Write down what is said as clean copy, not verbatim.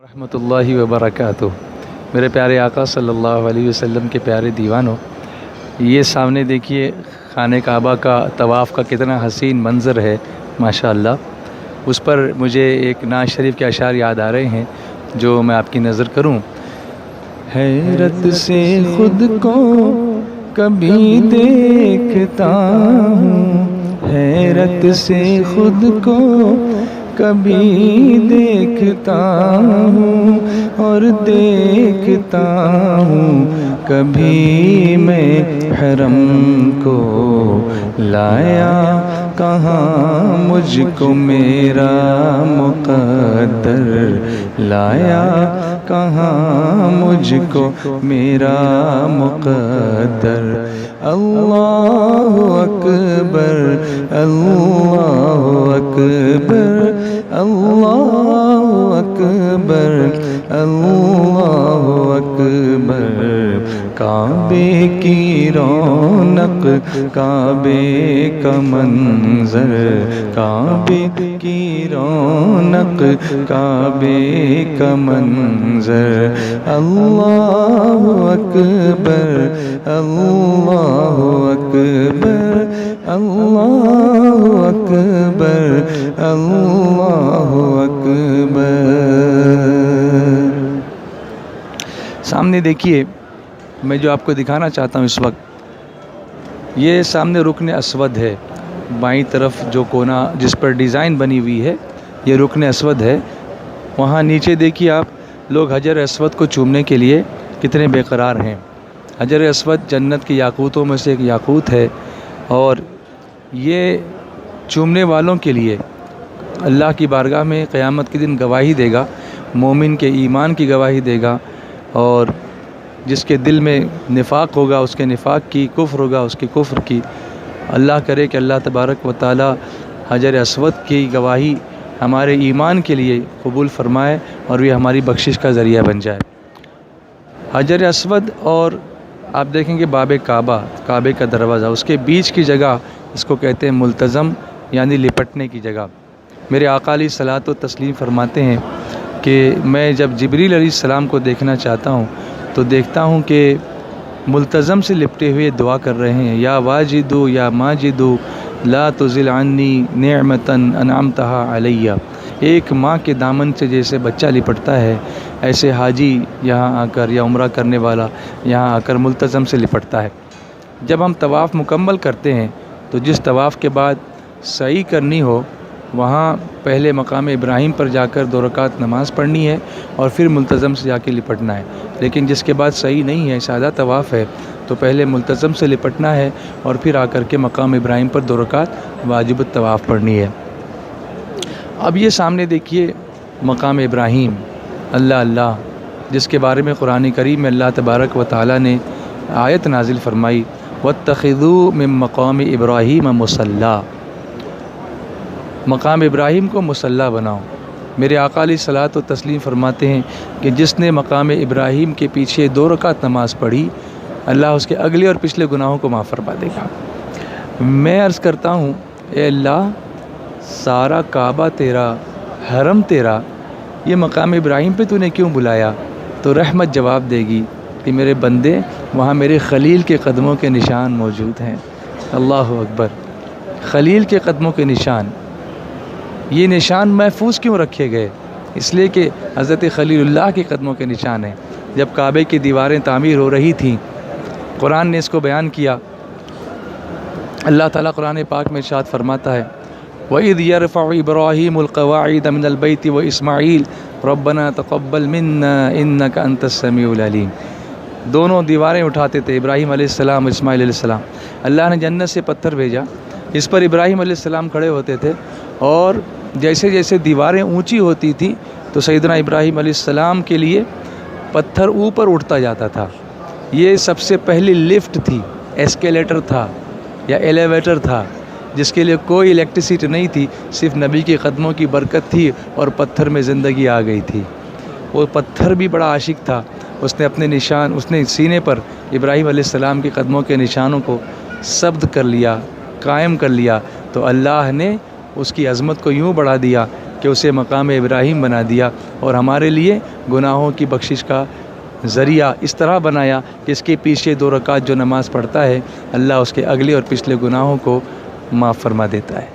رحمۃ اللہ وبرکاتہ۔ میرے پیارے آقا صلی اللہ علیہ وسلم کے پیارے دیوانوں، یہ سامنے دیکھیے خانہ کعبہ کا طواف کا کتنا حسین منظر ہے ماشاءاللہ۔ اس پر مجھے ایک نعت شریف کے اشعار یاد آ رہے ہیں جو میں آپ کی نظر کروں۔ حیرت سے خود کو کبھی دیکھتا ہوں، حیرت سے خود کو کبھی دیکھتا ہوں، اور دیکھتا ہوں کبھی میں حرم کو لایا کہاں مجھ کو میرا مقدر، لایا کہاں مجھ کو میرا مقدر۔ اللہ اکبر اللہ اکبر اللہ اکبر اللہ اکبر۔ کعبے کی رونق کعبے کا منظر، کعبے کی رونق کعبے کا منظر۔ اللہ اکبر اللہ اکبر اللہ اکبر اللہ اکبر۔ سامنے دیکھیے، میں جو آپ کو دکھانا چاہتا ہوں اس وقت، یہ سامنے رکن اسود ہے، بائیں طرف جو کونا جس پر ڈیزائن بنی ہوئی ہے یہ رکن اسود ہے۔ وہاں نیچے دیکھیے آپ، لوگ حجر اسود کو چومنے کے لیے کتنے بے قرار ہیں۔ حجر اسود جنت کی یاقوتوں میں سے ایک یاقوت ہے، اور یہ چومنے والوں کے لیے اللہ کی بارگاہ میں قیامت کے دن گواہی دے گا، مومن کے ایمان کی گواہی دے گا، اور جس کے دل میں نفاق ہوگا اس کے نفاق کی، کفر ہوگا اس کے کفر کی۔ اللہ کرے کہ اللہ تبارک و تعالی حجر اسود کی گواہی ہمارے ایمان کے لیے قبول فرمائے اور یہ ہماری بخشش کا ذریعہ بن جائے۔ حجر اسود اور آپ دیکھیں گے باب کعبہ، کعبے کا دروازہ، اس کے بیچ کی جگہ اس کو کہتے ہیں ملتزم، یعنی لپٹنے کی جگہ۔ میرے آقا علیہ الصلوۃ والتسلیم فرماتے ہیں کہ میں جب جبریل علیہ السلام کو دیکھنا چاہتا ہوں تو دیکھتا ہوں کہ ملتزم سے لپٹے ہوئے دعا کر رہے ہیں، یا واجدو یا ماجدو لا تزل عنی نعمتا انعمتها علیہ۔ ایک ماں کے دامن سے جیسے بچہ لپٹتا ہے، ایسے حاجی یہاں آ کر یا عمرہ کرنے والا یہاں آ کر ملتزم سے لپٹتا ہے۔ جب ہم طواف مکمل کرتے ہیں تو جس طواف کے بعد سعی کرنی ہو، وہاں پہلے مقام ابراہیم پر جا کر 2 رکعت نماز پڑھنی ہے اور پھر ملتزم سے جا کے لپٹنا ہے۔ لیکن جس کے بعد سعی نہیں ہے، سادہ طواف ہے، تو پہلے ملتزم سے لپٹنا ہے اور پھر آ کر کے مقام ابراہیم پر 2 رکعت واجب الطواف پڑھنی ہے۔ اب یہ سامنے دیکھیے مقام ابراہیم، اللہ اللہ، جس کے بارے میں قرآن کریم میں اللہ تبارک و تعالی نے آیت نازل فرمائی، وَاتَّخِذُوا مِن مَّقَامِ إِبْرَاهِيمَ مُصَلًّى۔ مقام ابراہیم کو مصلی بناؤ۔ میرے آقا علیہ الصلوۃ والتسلیم فرماتے ہیں کہ جس نے مقام ابراہیم کے پیچھے 2 رکعت نماز پڑھی، اللہ اس کے اگلے اور پچھلے گناہوں کو معاف فرما دے گا۔ میں عرض کرتا ہوں، اے اللہ، سارا کعبہ تیرا، حرم تیرا، یہ مقام ابراہیم پہ تو نے کیوں بلایا؟ تو رحمت جواب دے گی کہ میرے بندے، وہاں میرے خلیل کے قدموں کے نشان موجود ہیں۔ اللہ اکبر، خلیل کے قدموں کے نشان، یہ نشان محفوظ کیوں رکھے گئے؟ اس لیے کہ حضرت خلیل اللہ کے قدموں کے نشان ہیں۔ جب کعبے کی دیواریں تعمیر ہو رہی تھیں، قرآن نے اس کو بیان کیا۔ اللہ تعالیٰ قرآن پاک میں ارشاد فرماتا ہے، وَإِذْ يَرْفَعُ إِبْرَاهِيمُ الْقَوَاعِدَ مِنَ الْبَيْتِ وَإِسْمَاعِيلُ رَبَّنَا تَقَبَّلْ مِنَّا إِنَّكَ أَنْتَ السَّمِيعُ الْعَلِيمُ۔ دونوں دیواریں اٹھاتے تھے، ابراہیم علیہ السلام اور اسماعیل علیہ السلام۔ اللہ نے جنت سے پتھر بھیجا، اس پر ابراہیم علیہ السلام کھڑے ہوتے تھے، اور جیسے جیسے دیواریں اونچی ہوتی تھیں تو سیدنا ابراہیم علیہ السلام کے لیے پتھر اوپر اٹھتا جاتا تھا۔ یہ سب سے پہلی لفٹ تھی، ایسکیلیٹر تھا یا ایلیویٹر تھا، جس کے لیے کوئی الیکٹریسٹی نہیں تھی، صرف نبی کے قدموں کی برکت تھی اور پتھر میں زندگی آ گئی تھی۔ وہ پتھر بھی بڑا عاشق تھا، اس نے اپنے نشان، اس نے سینے پر ابراہیم علیہ السلام کے قدموں کے نشانوں کو ثبت کر لیا، قائم کر لیا، تو اللہ نے اس کی عظمت کو یوں بڑھا دیا کہ اسے مقام ابراہیم بنا دیا اور ہمارے لیے گناہوں کی بخشش کا ذریعہ اس طرح بنایا کہ اس کے پیچھے 2 رکعت جو نماز پڑھتا ہے اللہ اس کے اگلے اور پچھلے گناہوں کو معاف فرما دیتا ہے۔